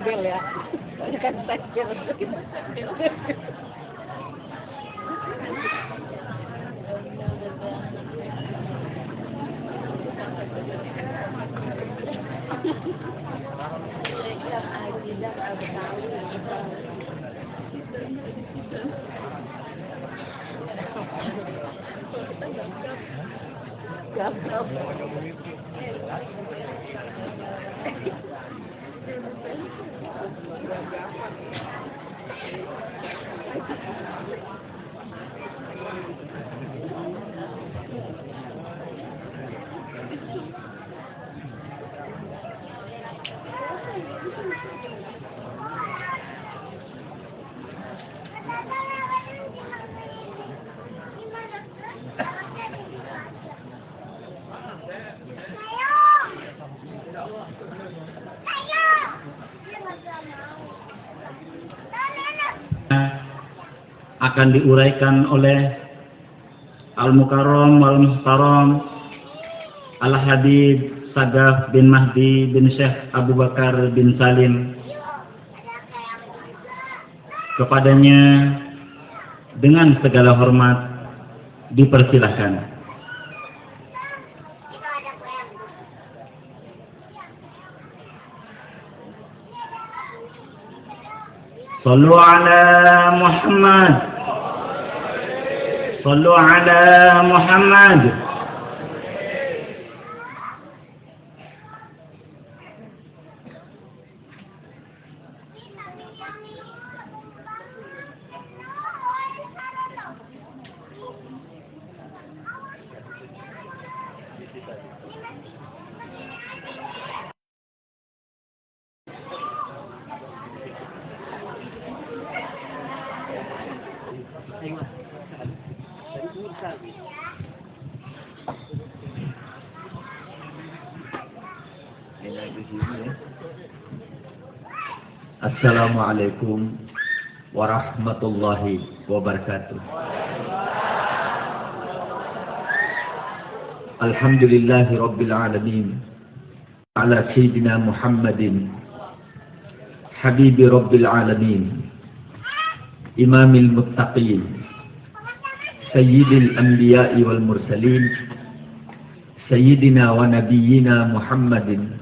bel ya. Banyak kan bel. Akan diuraikan oleh Al-Mukarram wal-Muhtaram Al-Habib Sagaf bin Mahdi bin Syekh Abu Bakar bin Salim. Kepadanya dengan segala hormat dipersilahkan. Sallu ala Muhammad. Sallu ala Muhammad. Assalamualaikum warahmatullahi wabarakatuh. Alhamdulillahi rabbil alamin. Ala sayyidina Muhammadin habibi rabbil alamin, imamil muttaqin, sayyidil anbiya'i wal mursalin, sayyidina wa nabiyyina Muhammadin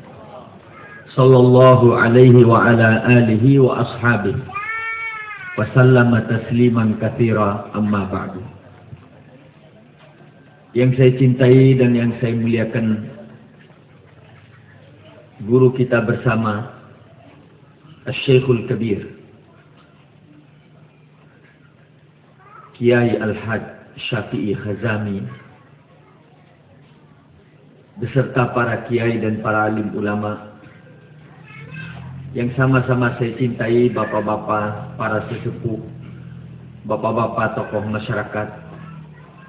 sallallahu alaihi wa ala alihi wa ashabihi wa sallama tasliman katsira, amma ba'du. Yang saya cintai dan yang saya muliakan, guru kita bersama Asy-Syekhul Kabir Kiai Al-Hajj Syafi'i Khazami beserta para kiai dan para alim ulama yang sama-sama saya cintai, bapak-bapak, para sesepuh, bapak-bapak tokoh masyarakat,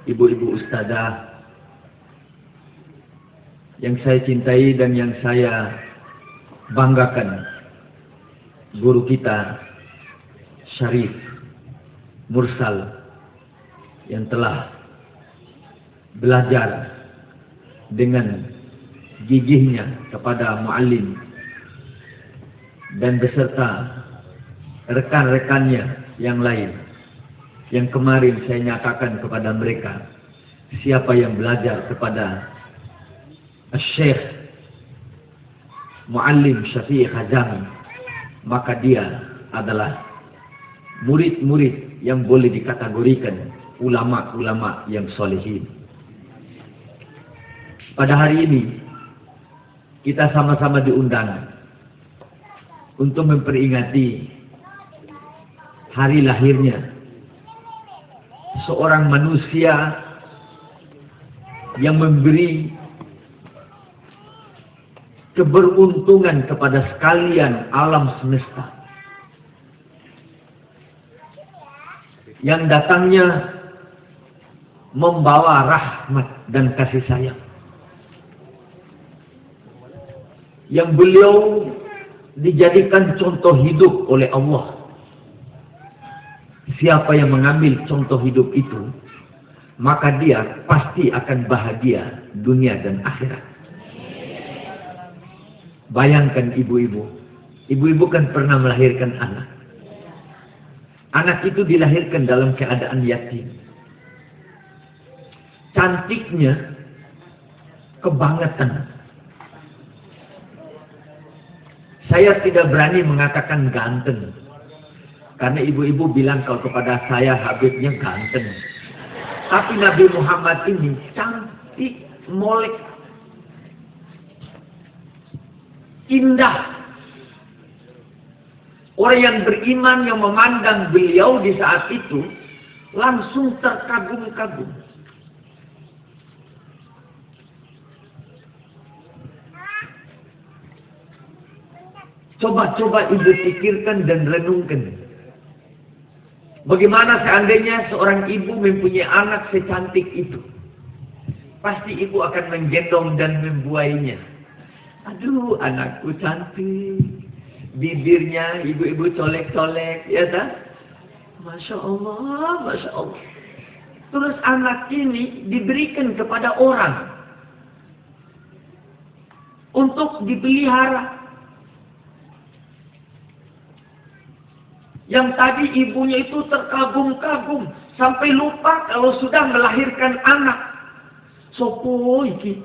ibu-ibu ustadzah, yang saya cintai dan yang saya banggakan, guru kita Syarif Mursal yang telah belajar dengan gigihnya kepada muallim dan beserta rekan-rekannya yang lain, yang kemarin saya nyatakan kepada mereka, siapa yang belajar kepada Syekh Muallim Syafi'i Khazami, maka dia adalah murid-murid yang boleh dikategorikan ulama-ulama yang solehin. Pada hari ini kita sama-sama diundang untuk memperingati hari lahirnya seorang manusia yang memberi keberuntungan kepada sekalian alam semesta, yang datangnya membawa rahmat dan kasih sayang, yang beliau dijadikan contoh hidup oleh Allah. Siapa yang mengambil contoh hidup itu, maka dia pasti akan bahagia dunia dan akhirat. Bayangkan ibu-ibu, Ibu-ibu kan pernah melahirkan anak. Anak itu dilahirkan dalam keadaan yatim. Cantiknya kebangetan. Saya tidak berani mengatakan ganteng. Karena ibu-ibu bilang kalau kepada saya Habibnya ganteng. Tapi Nabi Muhammad ini cantik, molek, indah. Orang yang beriman yang memandang beliau di saat itu langsung terkagum-kagum. Coba-coba ibu pikirkan dan renungkan. Bagaimana seandainya seorang ibu mempunyai anak secantik itu? Pasti ibu akan menggendong dan membuainya. Aduh, anakku cantik. Bibirnya ibu-ibu colek-colek, ya kan? Masya Allah, Masya Allah. Terus anak ini diberikan kepada orang untuk dipelihara. Yang tadi ibunya itu terkagum-kagum sampai lupa kalau sudah melahirkan anak. Sopo iki,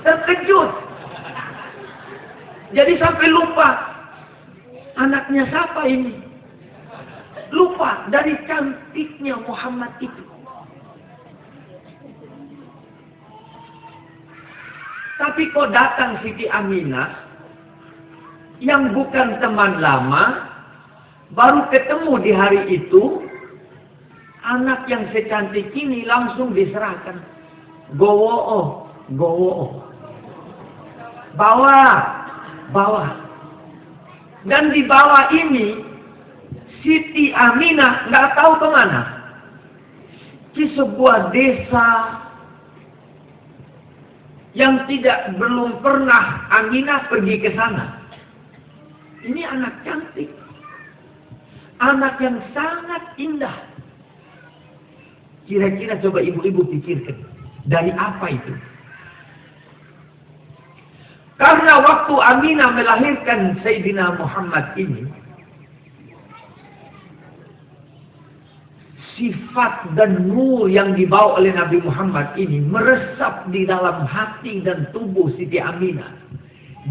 terkejut. Jadi sampai lupa anaknya siapa ini. Lupa dari cantiknya Muhammad itu. Tapi kok datang Siti Aminah yang bukan teman lama, baru ketemu di hari itu, anak yang secantik ini langsung diserahkan. Gowo, bawa. Dan di bawah ini Siti Aminah nggak tahu kemana. Di sebuah desa yang belum pernah Aminah pergi ke sana. Ini anak cantik, anak yang sangat indah. Kira-kira coba ibu-ibu pikirkan, dari apa itu? Karena waktu Aminah melahirkan Sayyidina Muhammad ini, sifat dan nur yang dibawa oleh Nabi Muhammad ini meresap di dalam hati dan tubuh Siti Aminah.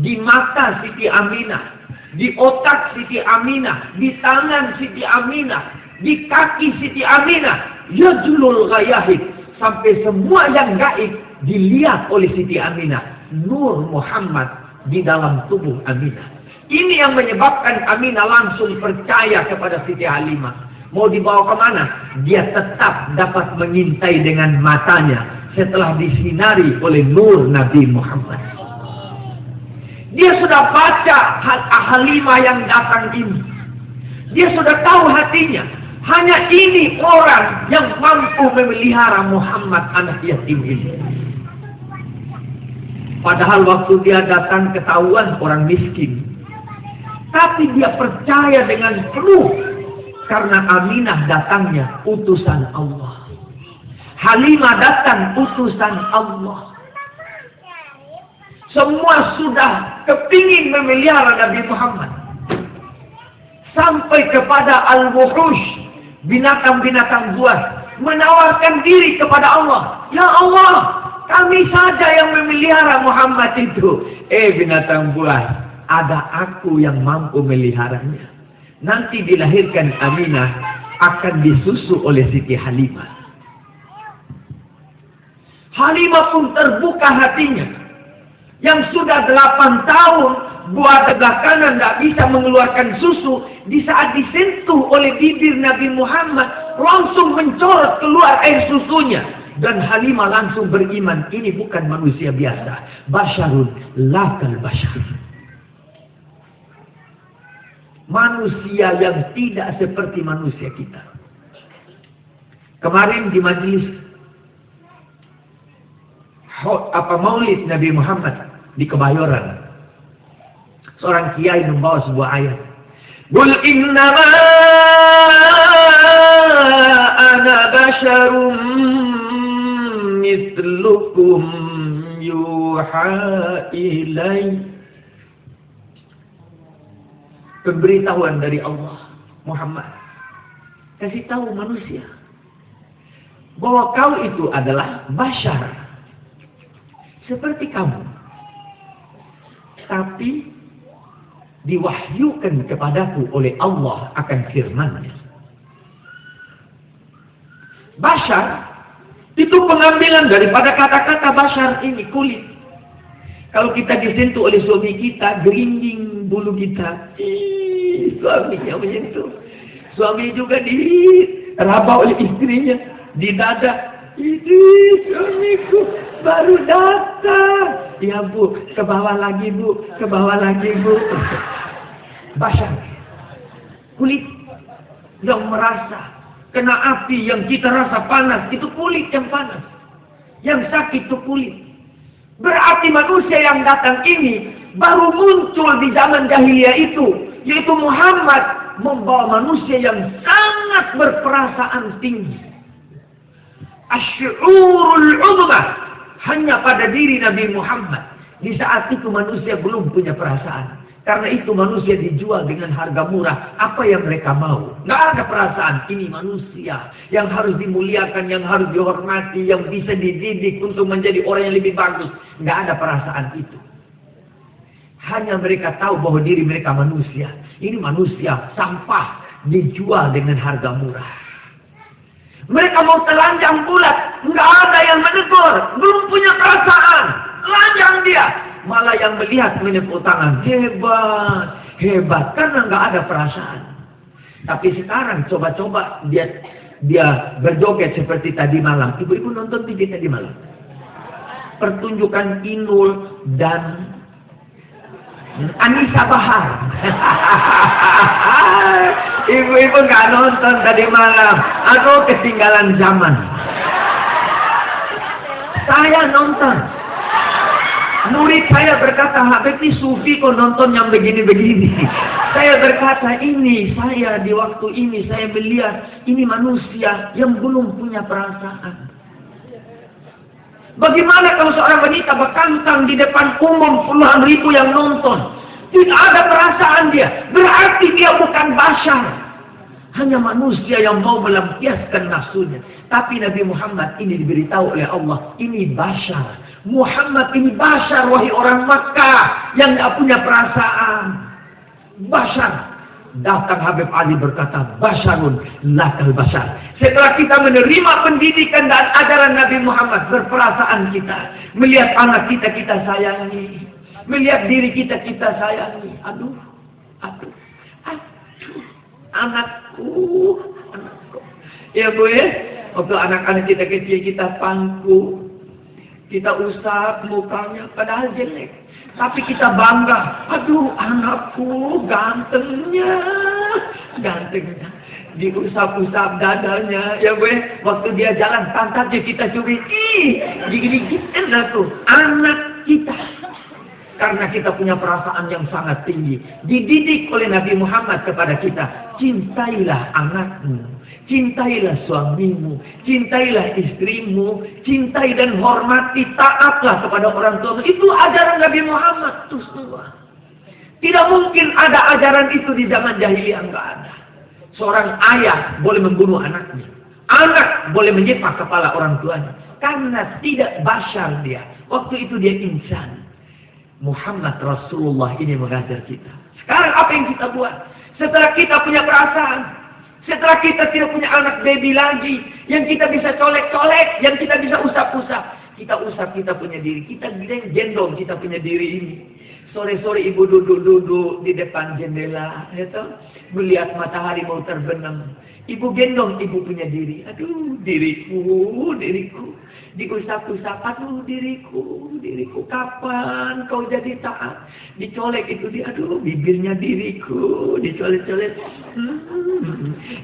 Di mata Siti Aminah, di otak Siti Aminah, di tangan Siti Aminah, di kaki Siti Aminah. Yajlul ghayahid, sampai semua yang gaib dilihat oleh Siti Aminah. Nur Muhammad di dalam tubuh Aminah. Ini yang menyebabkan Aminah langsung percaya kepada Siti Halimah. Mau dibawa kemana? Dia tetap dapat mengintai dengan matanya setelah disinari oleh nur Nabi Muhammad. Dia sudah baca Halimah yang datang ini. Dia sudah tahu hatinya. Hanya ini orang yang mampu memelihara Muhammad anak yatim ini. Padahal waktu dia datang ketahuan orang miskin. Tapi dia percaya dengan penuh. Karena Aminah datangnya utusan Allah. Halimah datang utusan Allah. Semua sudah kepingin memelihara Nabi Muhammad. Sampai kepada al-wuhush, binatang-binatang buas, menawarkan diri kepada Allah. Ya Allah, kami saja yang memelihara Muhammad itu. Binatang buas, ada aku yang mampu meliharanya. Nanti dilahirkan Aminah akan disusu oleh Siti Halimah. Halimah pun terbuka hatinya. Yang sudah 8 tahun buah sebelah kanan tidak bisa mengeluarkan susu, di saat disentuh oleh bibir Nabi Muhammad langsung mencorot keluar air susunya. Dan Halimah langsung beriman, ini bukan manusia biasa. Basyarun lakal basyar. Manusia yang tidak seperti manusia kita. Kemarin di majelis Maulid Nabi Muhammad di Kebayoran, seorang kiai membawa sebuah ayat. Qul innama ana basyarum mithlukum yuha ilai. pemberitahuan dari Allah. Muhammad, kasih tahu manusia bahwa kau itu adalah bashar seperti kamu, tapi diwahyukan kepadaku oleh Allah akan firman-Nya. Bashar itu pengambilan daripada kata-kata bashar ini, kulit. Kalau kita disentuh oleh suami kita, gerinding bulu kita. Suaminya menyentuh. Suami juga diraba oleh istrinya di dada. Itu suamiku baru datang. Ya Bu, ke bawah lagi Bu, ke bawah lagi Bu. Bashar, kulit yang merasa kena api, yang kita rasa panas, itu kulit yang panas. Yang sakit itu kulit. Berarti manusia yang datang ini baru muncul di zaman jahiliyah itu, yaitu Muhammad membawa manusia yang sangat berperasaan tinggi. Asy'urul uzmah hanya pada diri Nabi Muhammad. Di saat itu manusia belum punya perasaan. Karena itu manusia dijual dengan harga murah. Apa yang mereka mau? Nggak ada perasaan. Ini manusia yang harus dimuliakan, yang harus dihormati, yang bisa dididik untuk menjadi orang yang lebih bagus. Nggak ada perasaan itu. Hanya mereka tahu bahwa diri mereka manusia. Ini manusia, sampah, dijual dengan harga murah. Mereka mau telanjang bulat. Nggak ada yang menegur. Belum punya perasaan. Telanjang dia. Malah yang melihat menepuk tangan. Hebat, hebat. Karena nggak ada perasaan. Tapi sekarang coba-coba dia berjoget seperti tadi malam. Ibu-ibu nonton TV tadi malam. Pertunjukan Inul dan Anissa Bahar. Ibu-ibu nggak nonton tadi malam. Aku ketinggalan zaman. Saya nonton. Murid saya berkata, Habib ini sufi kok nonton yang begini-begini. Saya berkata, ini saya di waktu ini saya melihat ini manusia yang belum punya perasaan. Bagaimana kalau seorang wanita berkantang di depan umum puluhan ribu yang nonton, tidak ada perasaan dia, berarti dia bukan bashar. Hanya manusia yang mau melampiaskan nafsunya. Tapi Nabi Muhammad ini diberitahu oleh Allah, ini bashar. Muhammad ini bashar, wahai orang Makkah yang tidak punya perasaan. Bashar. Datang Habib Ali berkata, basyarun lakal bashar. Setelah kita menerima pendidikan dan ajaran Nabi Muhammad, berperasaan kita. Melihat anak kita, kita sayangi. Melihat diri kita, kita sayangi. Aduh. Anakku. Ya Bu ya, waktu anak-anak kita kecil kita pangku. Kita usap mukanya, padahal jelek. Tapi kita bangga. Aduh, anakku gantengnya. Gantengnya. Diusap-usap dadanya. Ya Bu, waktu dia jalan pantatnya kita curi. Gigi-gigi enak tuh. Anak kita. Karena kita punya perasaan yang sangat tinggi. Dididik oleh Nabi Muhammad kepada kita. Cintailah anakmu. Cintailah suamimu, cintailah istrimu, cintai dan hormati, taatlah kepada orang tuamu. Itu ajaran Nabi Muhammad itu semua. Tidak mungkin ada ajaran itu di zaman jahiliyah, enggak ada. Seorang ayah boleh membunuh anaknya. Anak boleh menyepak kepala orang tuanya. Karena tidak bashar dia. Waktu itu dia insan. Muhammad Rasulullah ini mengajar kita. Sekarang apa yang kita buat? Setelah kita punya perasaan, setelah kita tidak punya anak baby lagi, yang kita bisa colek-colek, yang kita bisa usap-usap. Kita usap, kita punya diri. Kita gendong, kita punya diri ini. Sore-sore ibu duduk-duduk di depan jendela, ya toh? Melihat matahari mau terbenam. Ibu gendong, ibu punya diri. Aduh, diriku. Diusap-usap, aduh diriku, kapan kau jadi taat? Dicolek itu dia, aduh bibirnya diriku, dicolek-colek.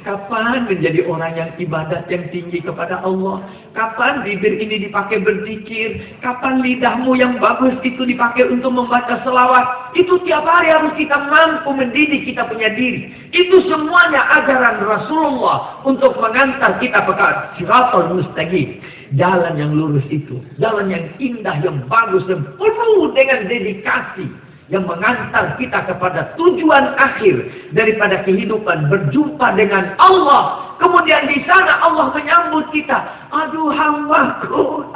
Kapan menjadi orang yang ibadat yang tinggi kepada Allah? Kapan bibir ini dipakai berzikir? Kapan lidahmu yang bagus itu dipakai untuk membaca selawat? Itu tiap hari harus kita mampu mendidik kita punya diri. Itu semuanya ajaran Rasulullah untuk mengantar kita ke Shiratal Mustaqim. Jalan yang lurus itu, jalan yang indah, yang bagus, yang penuh dengan dedikasi. yang mengantar kita kepada tujuan akhir daripada kehidupan, berjumpa dengan Allah. Kemudian di sana Allah menyambut kita. Aduh hambaku,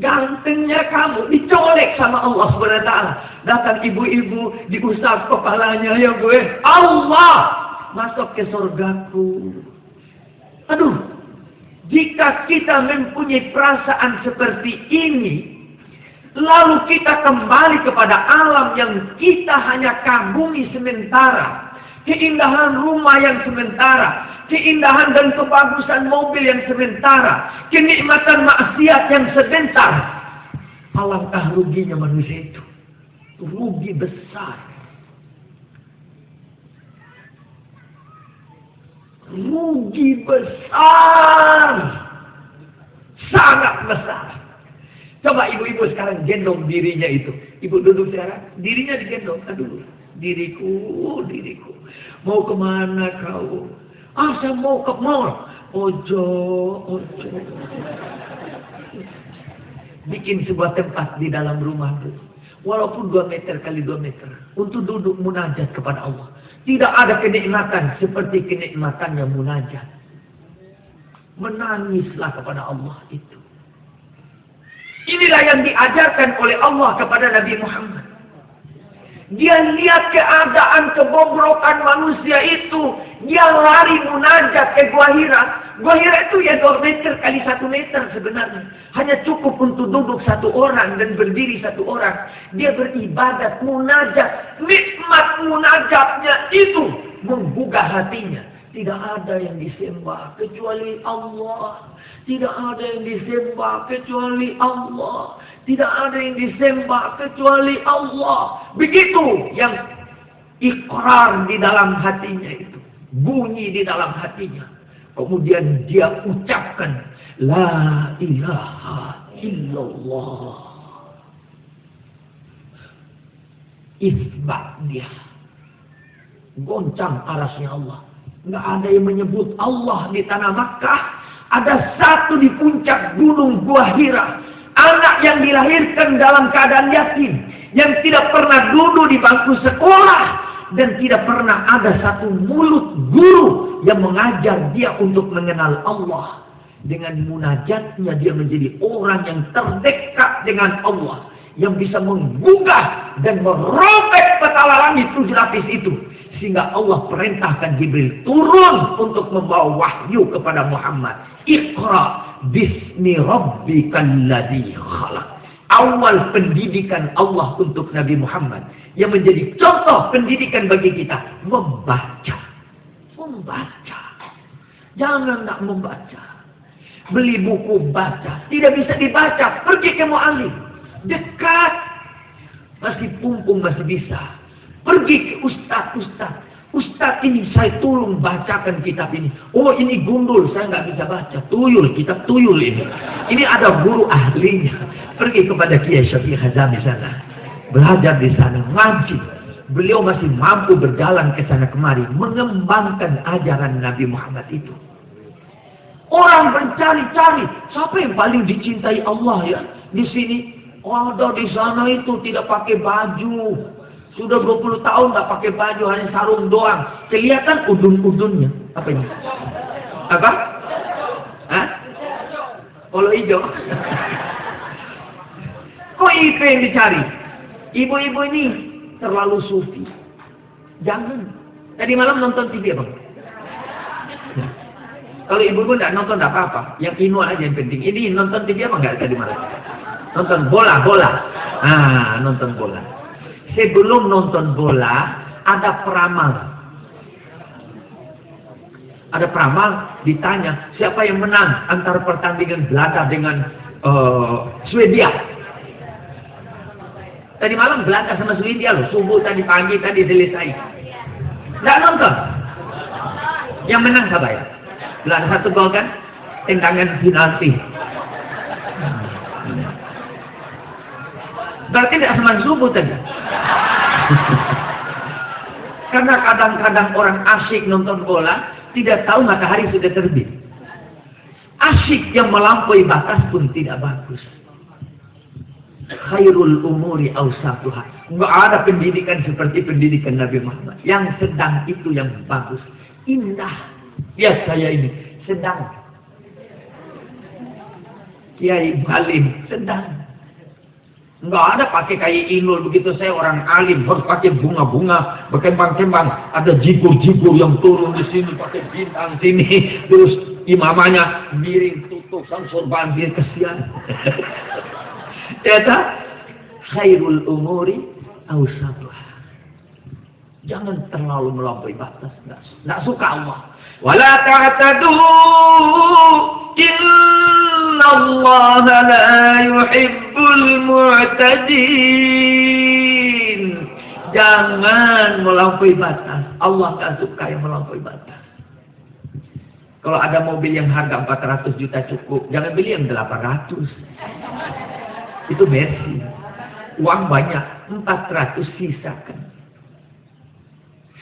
gantengnya kamu. Dicolek sama Allah SWT. Datang ibu-ibu, diusap kepalanya, ya gue, Allah masuk ke surgaku. Aduh, jika kita mempunyai perasaan seperti ini, lalu kita kembali kepada alam yang kita hanya kagumi sementara, keindahan rumah yang sementara, keindahan dan kebagusan mobil yang sementara, kenikmatan maksiat yang sebentar. Alangkah ruginya manusia itu. Rugi besar. Rugi besar. Sangat besar. Coba ibu-ibu sekarang gendong dirinya itu. Ibu duduk sekarang, dirinya digendong. Aduh, diriku. Mau kemana kau? Saya mau ke mall. Ojo. Bikin sebuah tempat di dalam rumah itu. Walaupun 2 meter kali 2 meter. Untuk duduk munajat kepada Allah. Tidak ada kenikmatan seperti kenikmatannya munajat. Menangislah kepada Allah itu. Inilah yang diajarkan oleh Allah kepada Nabi Muhammad. Dia lihat keadaan kebobrokan manusia itu. Dia lari munajat ke Gua Hira. Gua Hira itu ya 2 meter kali 1 meter sebenarnya. Hanya cukup untuk duduk 1 orang dan berdiri 1 orang. Dia beribadat, munajat. Nikmat munajatnya itu menggugah hatinya. Tidak ada yang disembah kecuali Allah. Tidak ada yang disembah kecuali Allah. Tidak ada yang disembah kecuali Allah. Begitu yang ikrar di dalam hatinya itu. Bunyi di dalam hatinya. Kemudian dia ucapkan La ilaha illallah. Isbat dia. Goncang arasnya Allah. Nggak ada yang menyebut Allah di tanah Makkah. Ada satu di puncak gunung Gua Hira. Anak yang dilahirkan dalam keadaan yatim. Yang tidak pernah duduk di bangku sekolah. Dan tidak pernah ada satu mulut guru yang mengajar dia untuk mengenal Allah. Dengan munajatnya dia menjadi orang yang terdekat dengan Allah. Yang bisa menggugah dan merobek petala langit 7 lapis itu. Sehingga Allah perintahkan Jibril turun untuk membawa wahyu kepada Muhammad. Iqra bismi rabbikal ladzi khalaq. Awal pendidikan Allah untuk Nabi Muhammad. Yang menjadi contoh pendidikan bagi kita. Membaca. Jangan tak membaca. Beli buku baca. Tidak bisa dibaca. Pergi ke mu'alim. Dekat. Masih pumpung masih bisa. Pergi ke ustaz. Ustaz ini saya tolong bacakan kitab ini. Oh ini gundul, saya nggak bisa baca. Tuyul, kitab tuyul ini. Ini ada guru ahlinya. Pergi kepada Kiai Syafi'i Hazami sana. Belajar di sana, ngaji. Beliau masih mampu berjalan ke sana kemari. Mengembangkan ajaran Nabi Muhammad itu. Orang mencari-cari. Siapa yang paling dicintai Allah ya? Di sini. Ada di sana itu tidak pakai baju. Sudah 20 tahun tak pakai baju, hanya sarung doang. Kelihatan udun-udunnya. Apa ini? Apa? Hah? Polo hijau. Kok itu yang dicari? Ibu-ibu ini terlalu sufi. Jangan. Tadi malam nonton TV bang. Kalau ibu-ibu tidak nonton tidak apa-apa. Yang inu aja yang penting. Ini nonton TV apa enggak tadi malam? Nonton bola. Nonton bola. Sebelum nonton bola, ada peramal. Ada peramal ditanya, siapa yang menang antara pertandingan Belanda dengan Swedia? Tadi malam Belanda sama Swedia loh, subuh tadi pagi tadi selesai. Nggak nonton? Yang menang siapa ya? Belanda 1 gol kan? Tendangan penalti. Berarti tidak seman subuh tadi. Karena kadang-kadang orang asyik nonton bola, tidak tahu matahari sudah terbit. Asyik yang melampaui batas pun tidak bagus. Khairul umuri awsatuha. Enggak ada pendidikan seperti pendidikan Nabi Muhammad. Yang sedang itu yang bagus. Indah. Ya saya ini sedang. Kiai Halim sedang. Enggak ada pakai kayak Inul begitu. Saya orang alim harus pakai bunga-bunga berkembang-kembang. Ada jibur-jibur yang turun di sini pakai bintang sini. Terus imamanya miring tutup sorban dia kesian. Kata khairul umuri awsatuha. Jangan terlalu melampaui batas. Enggak suka Allah. Wala ta'tadu innallaha la yuhibbul mu'tadin. Jangan melampaui batas. Allah tak suka yang melampaui batas. Kalau ada mobil yang harga 400 juta cukup, jangan beli yang 800. Itu Mercy. Uang banyak, 400 sisakan.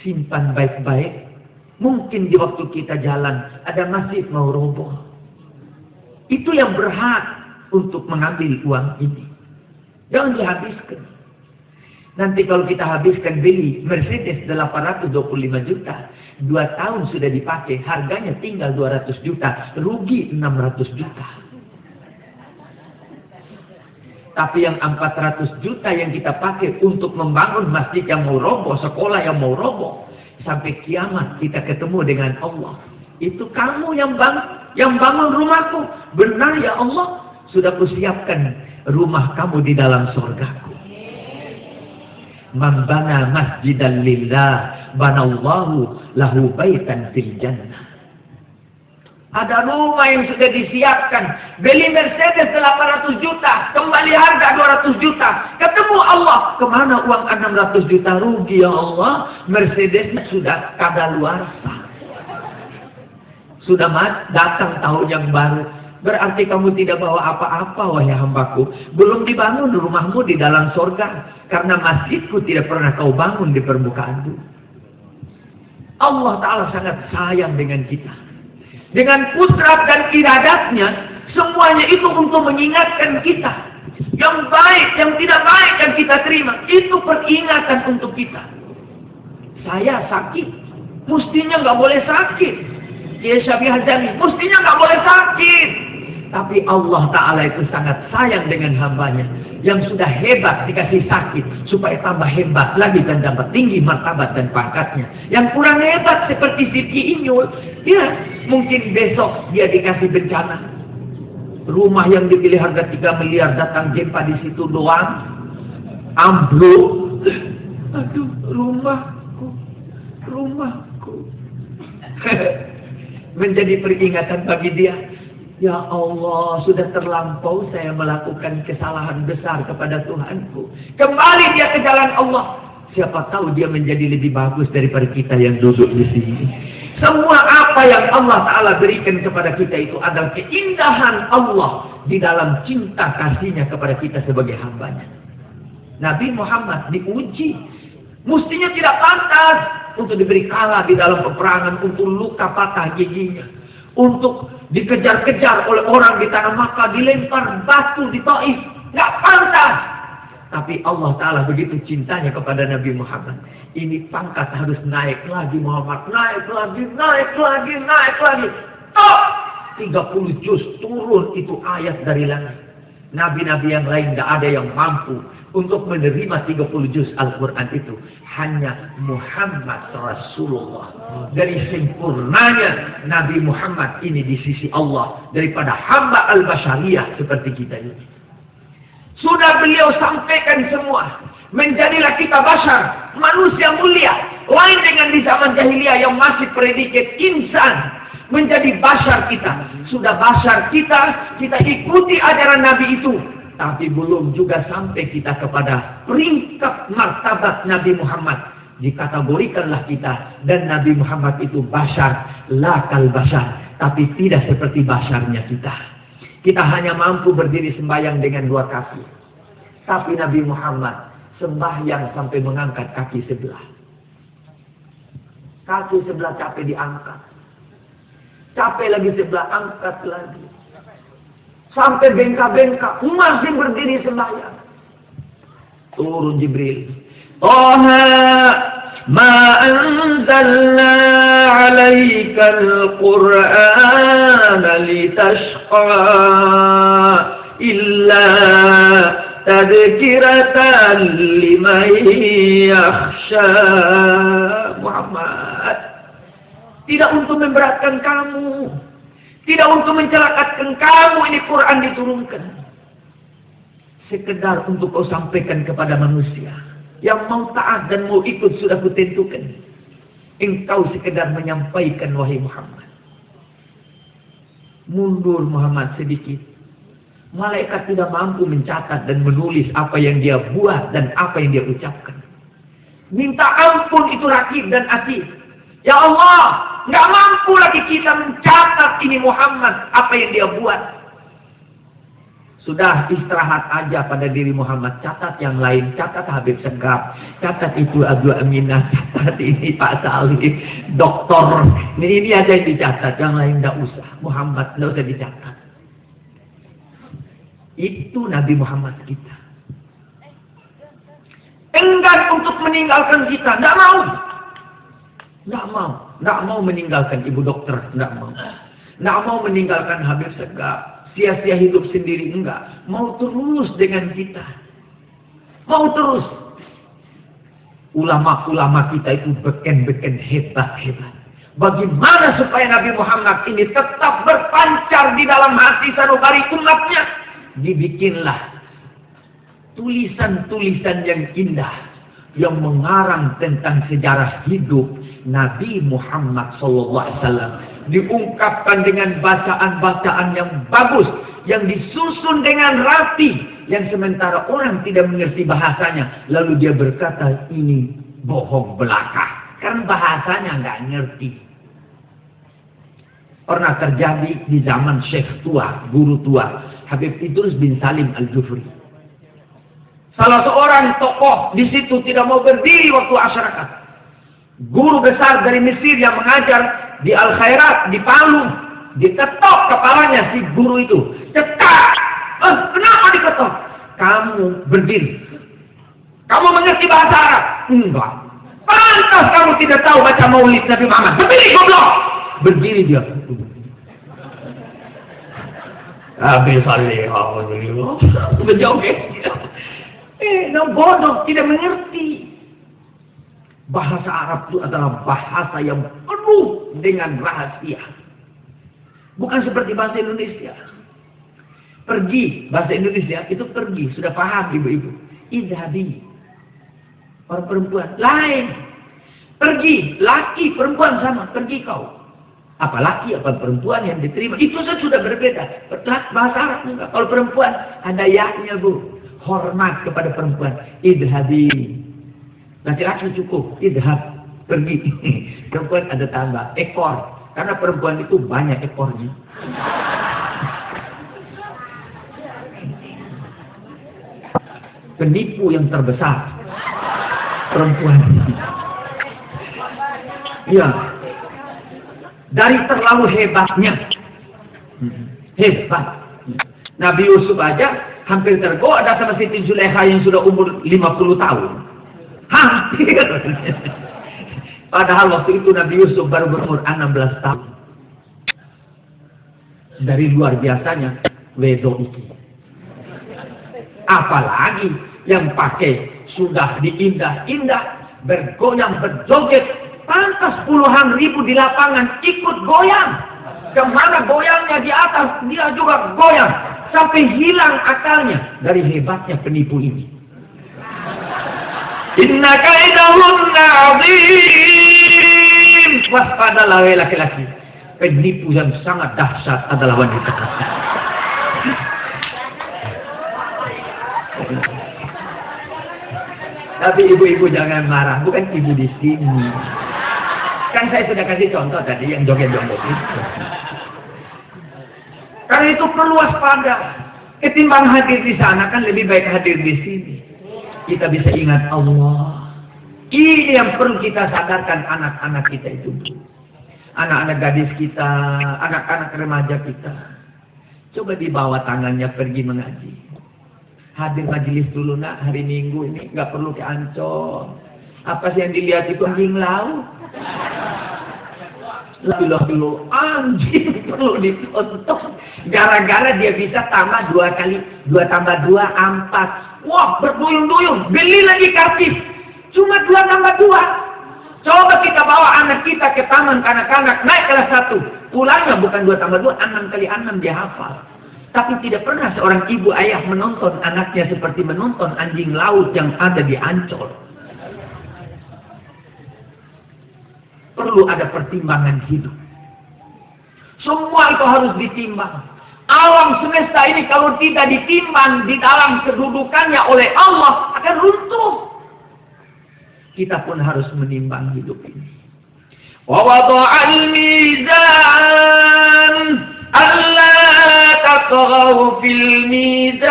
Simpan baik-baik. Mungkin di waktu kita jalan, ada masjid mau roboh. Itu yang berhak untuk mengambil uang ini. Jangan dihabiskan. Nanti kalau kita habiskan beli Mercedes 825 juta, 2 tahun sudah dipakai, harganya tinggal 200 juta, rugi 600 juta. Tapi yang 400 juta yang kita pakai untuk membangun masjid yang mau roboh, sekolah yang mau roboh, sampai kiamat kita ketemu dengan Allah. Itu kamu yang bangun rumahku. Benar ya Allah, sudah kusiapkan rumah kamu di dalam surgaku. Man bana masjidan lillah, banallahu lahu baitan fil jannah. Ada rumah yang sudah disiapkan. Beli Mercedes 800 juta. Kembali harga 200 juta. Ketemu Allah. Kemana uang 600 juta? Rugi ya Allah. Mercedesnya sudah kadaluarsa. Sudah datang tahun yang baru. Berarti kamu tidak bawa apa-apa wahai hambaku. Belum dibangun rumahmu di dalam surga. Karena masjidku tidak pernah kau bangun di permukaan bumi. Allah Ta'ala sangat sayang dengan kita. Dengan kudrat dan iradatnya, semuanya itu untuk mengingatkan kita. Yang baik, yang tidak baik yang kita terima, itu peringatan untuk kita. Saya sakit, mestinya nggak boleh sakit. Ya Syafi'i Hazali, mestinya nggak boleh sakit. Tapi Allah Ta'ala itu sangat sayang dengan hambanya. Yang sudah hebat dikasih sakit, supaya tambah hebat lagi dan dapat tinggi martabat dan pangkatnya. Yang kurang hebat seperti Siti Inyul, ya mungkin besok dia dikasih bencana. Rumah yang dipilih harga 3 miliar datang gempa di situ doang. Ambruk. Aduh, rumahku. Menjadi peringatan bagi dia. Ya Allah, sudah terlampau saya melakukan kesalahan besar kepada Tuhanku. Kembali dia ke jalan Allah. Siapa tahu dia menjadi lebih bagus daripada kita yang duduk di sini. Semua apa yang Allah Ta'ala berikan kepada kita itu adalah keindahan Allah di dalam cinta kasihnya kepada kita sebagai hambanya. Nabi Muhammad diuji. Mestinya tidak pantas untuk diberi kalah di dalam peperangan, untuk luka patah giginya, untuk dikejar-kejar oleh orang di tanah Makkah, dilempar batu di Taif. Nggak pantas. Tapi Allah Ta'ala begitu cintanya kepada Nabi Muhammad. Ini pangkat harus naik lagi Muhammad. Naik lagi. Top! 30 juz turun itu ayat dari langit. Nabi-nabi yang lain nggak ada yang mampu untuk menerima 30 juz Al-Quran itu. Hanya Muhammad Rasulullah. Dari sempurnanya Nabi Muhammad ini di sisi Allah. Daripada hamba al-basyariyah seperti kita ini. Sudah beliau sampaikan semua. Menjadilah kita basyar, manusia mulia. Lain dengan di zaman jahiliyah yang masih predikat insan. Menjadi basyar kita. Sudah basyar kita ikuti ajaran Nabi itu. Tapi belum juga sampai kita kepada peringkat martabat Nabi Muhammad. Dikategorikanlah kita dan Nabi Muhammad itu basyar, lakal basyar. Tapi tidak seperti basyarnya kita. Kita hanya mampu berdiri sembahyang dengan 2 kaki. Tapi Nabi Muhammad sembahyang sampai mengangkat kaki sebelah. Kaki sebelah capek diangkat. Capek lagi sebelah, angkat lagi. Sampai bengkak-bengkak, masih berdiri sembahyang. Turun Jibril. Taha ma anzalna 'alaikal Qur'ana litashqa illa tadhkiratan liman yakhsha. Muhammad, tidak untuk memberatkan kamu, tidak untuk mencelakakan kamu, ini Quran diturunkan sekedar untuk kau sampaikan kepada manusia. Yang mau taat dan mau ikut sudah kutentukan. Engkau sekedar menyampaikan, wahai Muhammad. Mundur Muhammad sedikit. Malaikat tidak mampu mencatat dan menulis apa yang dia buat dan apa yang dia ucapkan. Minta ampun itu Rakib dan Atid. Ya Allah, nggak mampu lagi kita mencatat ini Muhammad apa yang dia buat. Sudah istirahat aja pada diri Muhammad. Catat yang lain. Catat Habib Segaf. Catat itu Abu Aminah. Catat ini Pak Salih. Doktor. Ini aja yang dicatat. Yang lain tidak usah. Muhammad tidak usah dicatat. Itu Nabi Muhammad kita. Enggan untuk meninggalkan kita. Tidak mau. Tidak mau. Tidak mau meninggalkan ibu dokter. Tidak mau. Tidak mau meninggalkan Habib Segaf. Sia-sia hidup sendiri, enggak. Mau terus dengan kita. Mau terus. Ulama-ulama kita itu beken-beken hebat-hebat. Bagaimana supaya Nabi Muhammad ini tetap berpancar di dalam hati sanubari umatnya? Dibikinlah tulisan-tulisan yang indah yang mengarang tentang sejarah hidup Nabi Muhammad SAW. Diungkapkan dengan bacaan-bacaan yang bagus, yang disusun dengan rapi, yang sementara orang tidak mengerti bahasanya, lalu dia berkata ini bohong belaka, karena bahasanya nggak ngerti. Pernah terjadi di zaman Syekh tua, guru tua, Habib Idrus bin Salim Al-Jufri. Salah seorang tokoh di situ tidak mau berdiri waktu masyarakat. Guru besar dari Mesir yang mengajar di Al-Khairat, di Palu, diketok kepalanya si guru itu. Cekat! Kenapa diketok? Kamu berdiri. Kamu mengerti bahasa Arab? Enggak. Pantas kamu tidak tahu baca maulid Nabi Muhammad. Berdiri, goblok! Berdiri dia. Habis salih, berjoget. Bodoh, tidak mengerti. Bahasa Arab itu adalah bahasa yang penuh dengan rahasia. Bukan seperti bahasa Indonesia. Pergi, bahasa Indonesia itu pergi. Sudah paham ibu-ibu. Idhabi. Orang perempuan. Lain. Pergi. Laki, perempuan sama. Pergi kau. Apa laki, apa perempuan yang diterima. Itu sudah berbeda. Bahasa Arab enggak. Kalau perempuan, ada yaknya bu. Hormat kepada perempuan. Idhabi. Laki-laki cukup, idhab, pergi. Perempuan ada tambah, ekor. Karena perempuan itu banyak ekornya. Penipu yang terbesar. Perempuan. Ya. Dari terlalu hebatnya. Hebat. Nabi Yusuf aja hampir tergoda sama Siti Zulaikha yang sudah umur 50 tahun. Hampir. Padahal waktu itu Nabi Yusuf baru berumur 16 tahun. Dari luar biasanya wedo itu. Apalagi yang pakai sudah diindah-indah, bergoyang, berjoget, pantas puluhan ribu di lapangan ikut goyang. Kemana goyangnya di atas, dia juga goyang sampai hilang akalnya dari hebatnya penipu ini. Inna kaidahunna azim. Waspadalah wahai laki-laki. Penipu yang sangat dahsyat adalah wanita. Tapi ibu-ibu jangan marah. Bukan ibu di sini. Kan saya sudah kasih contoh tadi yang joget-joget itu. Karena itu perlu waspada. Ketimbang hadir di sana kan lebih baik hadir di sini. Kita bisa ingat Allah. Ini yang perlu kita sadarkan anak-anak kita itu. Anak-anak gadis kita, anak-anak remaja kita. Coba dibawa tangannya pergi mengaji. Hadir majelis dulu nak, hari Minggu ini nggak perlu ke Ancol. Apa sih yang dilihat itu anjing laut? Dulu anjing perlu ditonton. Gara-gara dia bisa tambah 2 kali 2 tambah 2 4. Wah, berduyun-duyun. Beli lagi karcis. Cuma 2 tambah 2. Coba kita bawa anak kita ke taman kanak-kanak, naik kelas 1. Pulangnya bukan 2 tambah 2, 6 kali 6 dia hafal. Tapi tidak pernah seorang ibu ayah menonton anaknya seperti menonton anjing laut yang ada di Ancol. Perlu ada pertimbangan hidup. Semua itu harus ditimbang. Alam semesta ini kalau tidak ditimbang di dalam kedudukannya oleh Allah akan runtuh. Kita pun harus menimbang hidup ini. Wa wada'al mizan alla tatghaw fil mizan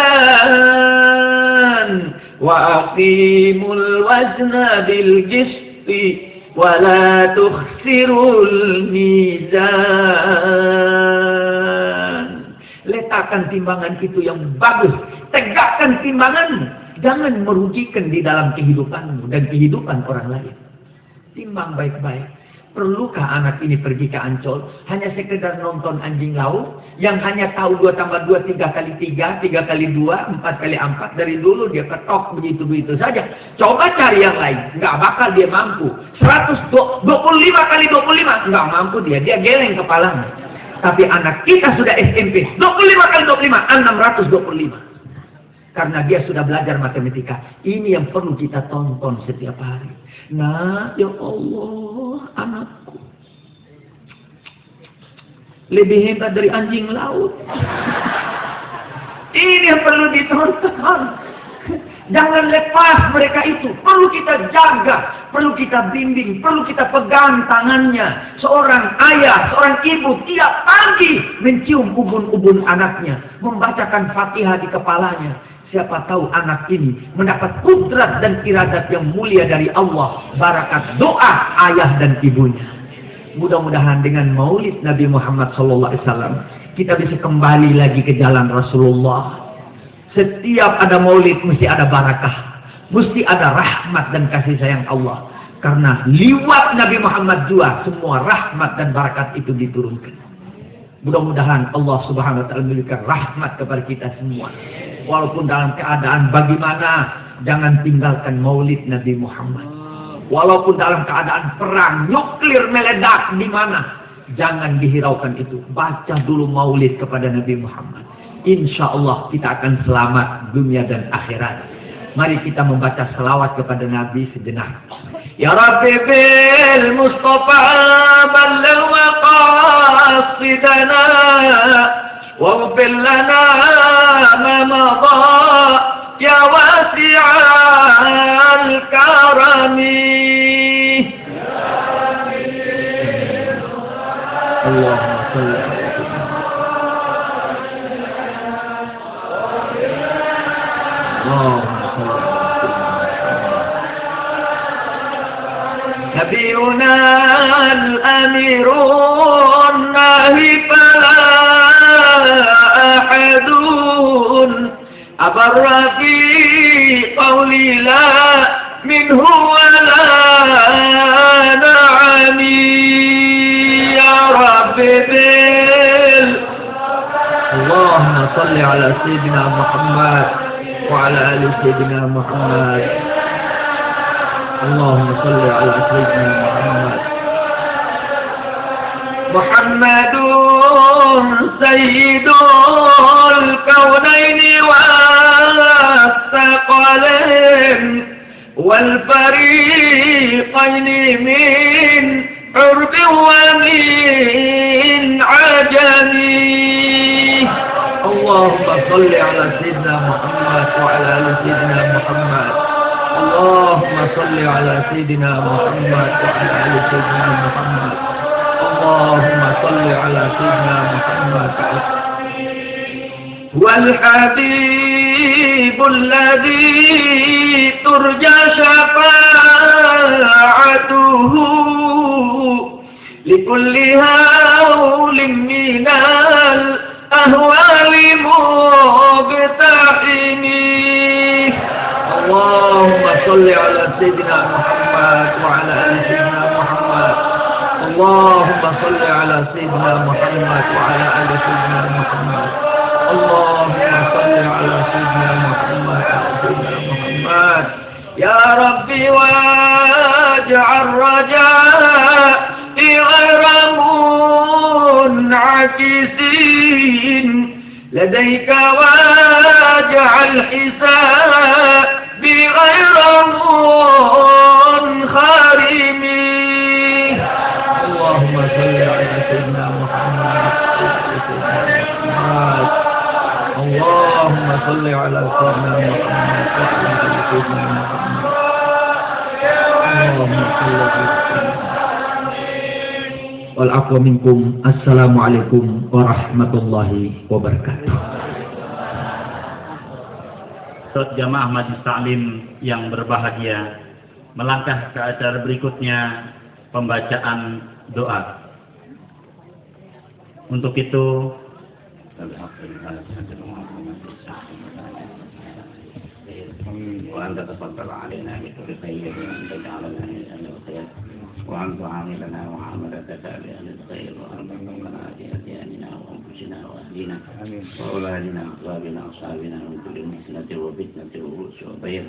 wa aqimul wazna bil qisti wala tukhsirul mizan. Letakkan timbangan itu yang bagus. Tegakkan timbanganmu. Jangan merugikan di dalam kehidupanmu dan kehidupan orang lain. Timbang baik-baik. Perlukah anak ini pergi ke Ancol hanya sekedar nonton anjing laut yang hanya tahu 2 tambah 2 3 kali 3, 3 kali 2, 4 kali 4. Dari dulu dia ketok begitu-begitu saja. Coba cari yang lain, nggak bakal dia mampu. 125 kali 25, nggak mampu dia geleng kepalanya. Tapi anak kita sudah SMP, 25 kali 25, 625. Karena dia sudah belajar matematika. Ini yang perlu kita tonton setiap hari. Nah, ya Allah, anakku lebih hebat dari anjing laut. Ini yang perlu ditonton. Jangan lepas mereka itu. Perlu kita jaga, perlu kita bimbing, perlu kita pegang tangannya. Seorang ayah, seorang ibu tiap pagi mencium ubun-ubun anaknya, membacakan Fatihah di kepalanya. Siapa tahu anak ini mendapat kudrat dan iradat yang mulia dari Allah. Barakat doa ayah dan ibunya. Mudah-mudahan dengan maulid Nabi Muhammad SAW kita bisa kembali lagi ke jalan Rasulullah. Setiap ada maulid mesti ada barakah. Mesti ada rahmat dan kasih sayang Allah. Karena liwat Nabi Muhammad juga semua rahmat dan barakat itu diturunkan. Mudah-mudahan Allah Subhanahu wa taala memberikan rahmat kepada kita semua. Walaupun dalam keadaan bagaimana, jangan tinggalkan maulid Nabi Muhammad. Walaupun dalam keadaan perang, nuklir meledak di mana, jangan dihiraukan itu. Baca dulu maulid kepada Nabi Muhammad. Insya Allah kita akan selamat dunia dan akhirat. Mari kita membaca selawat kepada Nabi sejenak. Ya Rabbi bil Mustafa balligh maqasidana waghfir lana ma madha ya wasi'al karami. Allahumma shalli ala نبينا الأمير الناهي فلا أحد أبر في قولي لا منه ولا نعمي يا رب اللهم صل على سيدنا محمد وعلى آل سيدنا محمد. اللهم صل على سيدنا محمد. محمد سيد الكونين والثقلين والفريقين من عرب ومن عجم. اللهم صل على سيدنا محمد وعلى آل سيدنا محمد. اللهم صل على سيدنا محمد وعلى آل سيدنا محمد. اللهم صل على سيدنا محمد. والحبيب الذي ترجى شفاعته لكل هول من الأهوال مقتحمين. Allahumma salli ala Sayyidina Muhammad wa ala ali Sayyidina Muhammad. Allahumma salli ala Sayyidina Muhammad wa ala ali Sayyidina Muhammad. Allahumma salli ala Sayyidina Muhammad wa ala Sayyidina Muhammad. Ya Rabbi waj'al raja'i ghayra mun'akisin ladaika waj'al hisabi ghayra munkharimin. Allahumma salli ala Sayyidina Muhammad. Allahumma salli ala Sayyidina Muhammad. Allahumma salli wal afwa minkum. Assalamualaikum warahmatullahi wabarakatuh. Saudara jamaah Majelis Taklim yang berbahagia, melangkah ke acara berikutnya, pembacaan doa. Untuk itu وأنت تفضل علينا بكل خير وأن تجعلنا من أهل الخير وأن تعاملنا معاملتك بأهل الخير وأن تحفظنا في أدياننا وأنفسنا وأهلنا وأولادنا وأحبابنا وأصحابنا من كل محنة وفتنة وبؤس وضيق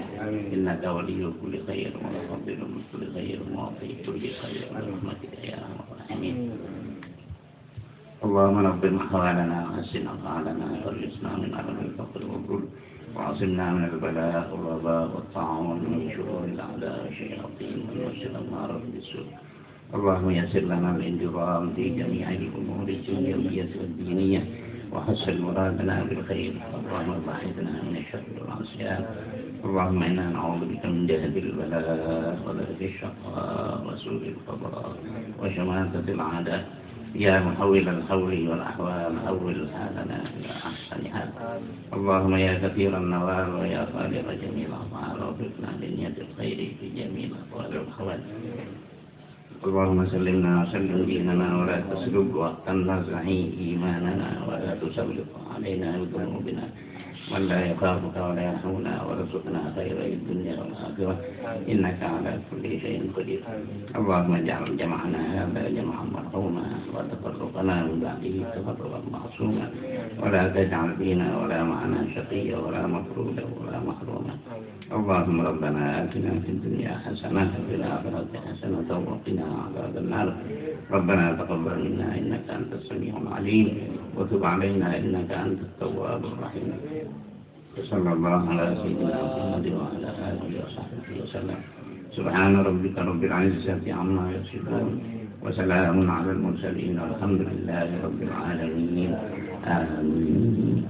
إنك ولي كل خير ومفضل من كل خير ومعطي كل خير برحمتك يا أرحم الراحمين. اللهم نبر محوالنا وحسن أفعالنا وارزقنا من عدم الفقر والذل وعصمنا من البلاء والوباء والطاعون ومن شرور الأعداء والشياطين والوسط النار بالسوء. اللهم يسر لنا الانتظام في جميع الأمور الدنيوية والدينية وحسن مرادنا بالخير. اللهم باعدنا من الشر والعصيان. اللهم إنا نعوذ بك من جهد البلاء ودرك الشقاء وسوء القضاء وشماتة الأعداء. يا محول الحول والأحوال حول حالنا إلى أحسن حال. اللهم يا كثير النوال ويا خالق جميع الأفعال وفقنا لنية الخير في جميع الأقوال والأحوال. اللهم سلمنا وسلم ديننا ولا تسلب وقتنا زعيم إيماننا ولا تسلط علينا بذنوبنا من لا يخافك ولا يرحمنا وارزقنا خير الدنيا والآخرة إنك على كل شيء قدير. اللهم اجعل جمعنا هذا جمعا مرحوما وتفرقنا من بعده تفرقا معصوما ولا تجعل فينا ولا معنا شقيا ولا مفرودا ولا محروما. اللهم ربنا آتنا في الدنيا حسنة وفي الآخرة حسنة وقنا عذاب النار. ربنا تقبل منا إنك أنت السميع العليم وتب علينا إنك أنت التواب الرحيم. صلى الله على سيدنا محمد وعلى آله وصحبه وسلم. سبحان ربك رب العزة عما يصفون وسلام على المرسلين والحمد لله رب العالمين. آمين.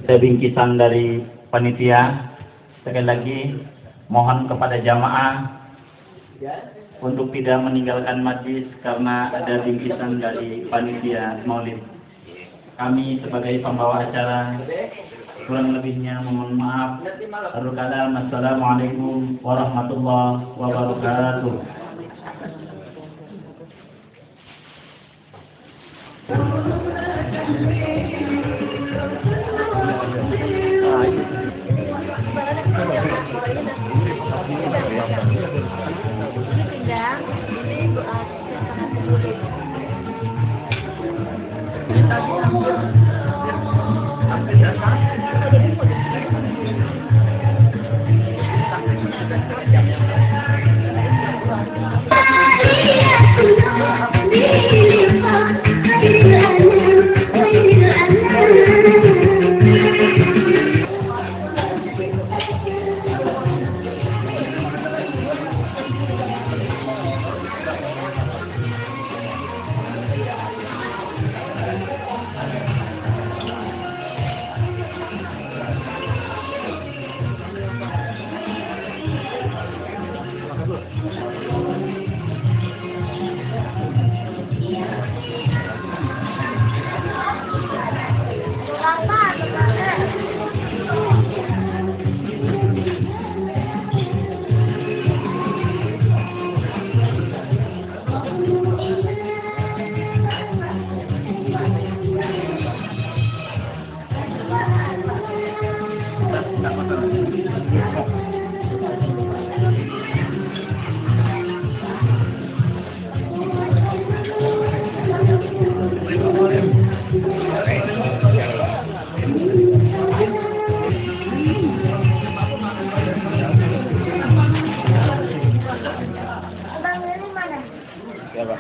Ada bingkisan dari panitia. Sekali lagi mohon kepada jamaah untuk tidak meninggalkan majlis karena ada bingkisan dari panitia Maulid. Kami sebagai pembawa acara kurang lebihnya mohon maaf. Akhirul kalam, assalamualaikum warahmatullahi wabarakatuh. Ya, Pak.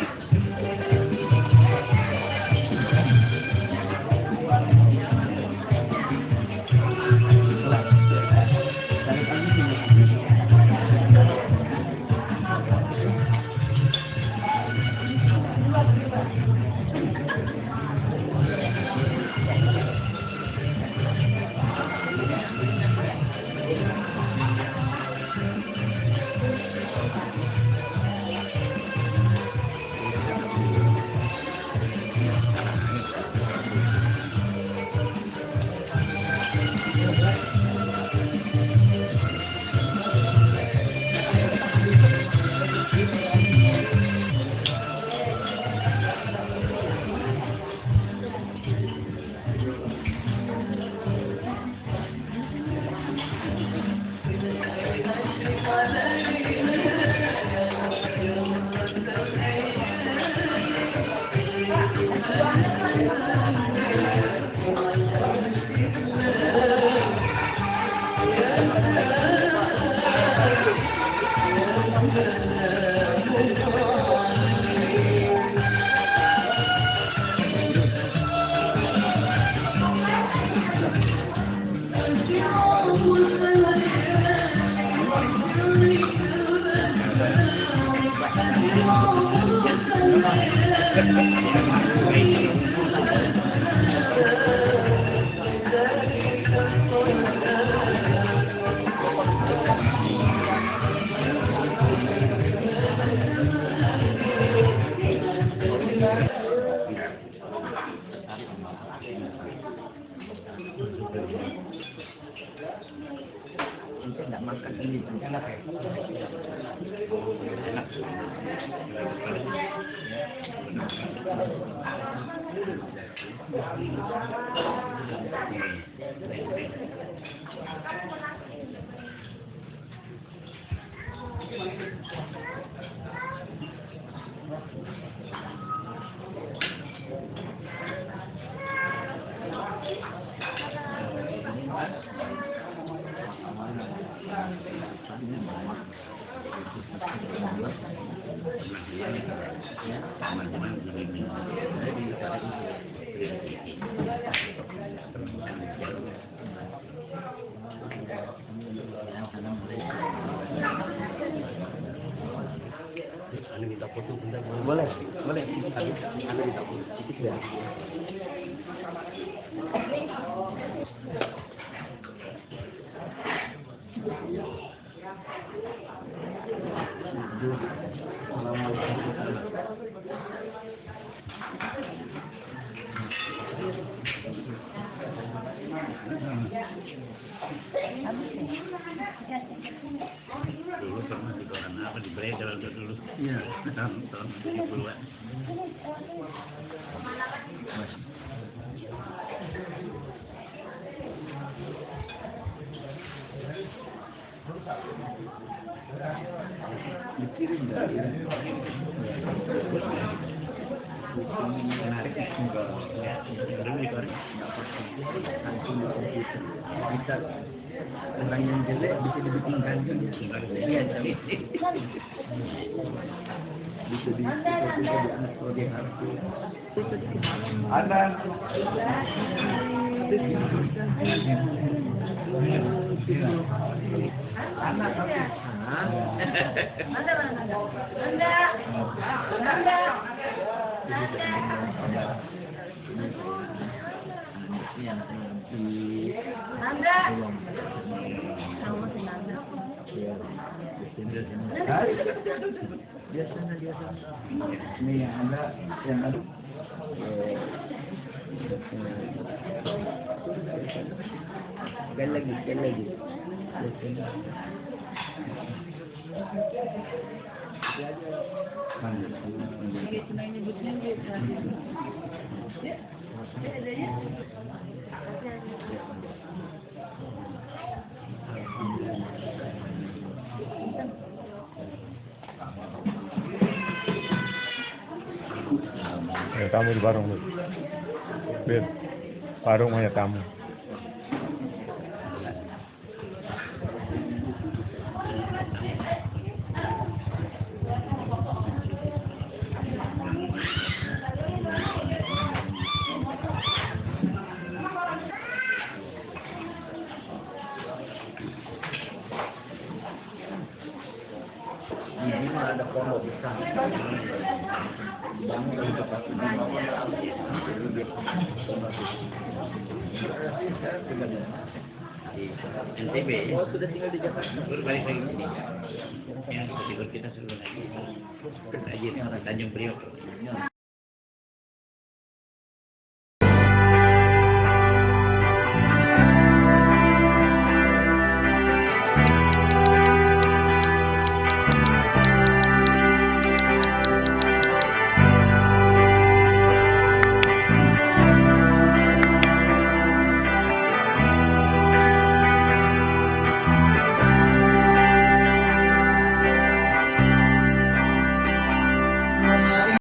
Boleh, boleh. Anda minta foto sedikit ya. Dulu pernah di koran apa di beredar dulu. Iya. Tahun 70-an. Dikirim dari menarik enggak Dulu di koran. langsung di komputer. Bisa orang yang jelek bisa dibikin ganteng. Iya, bisa di proyek kartu. Ada. Anak tapi. Biasanya ini yang ada sekali lagi tamu di warung lu. Ben, warung banyak tamu. pondok besar. Bangun di tempat NTB. Oh, sudah tinggal di Jakarta. Baru balik lagi sini. Ya, kita suruh lagi. Rajin, Tanjung Priok.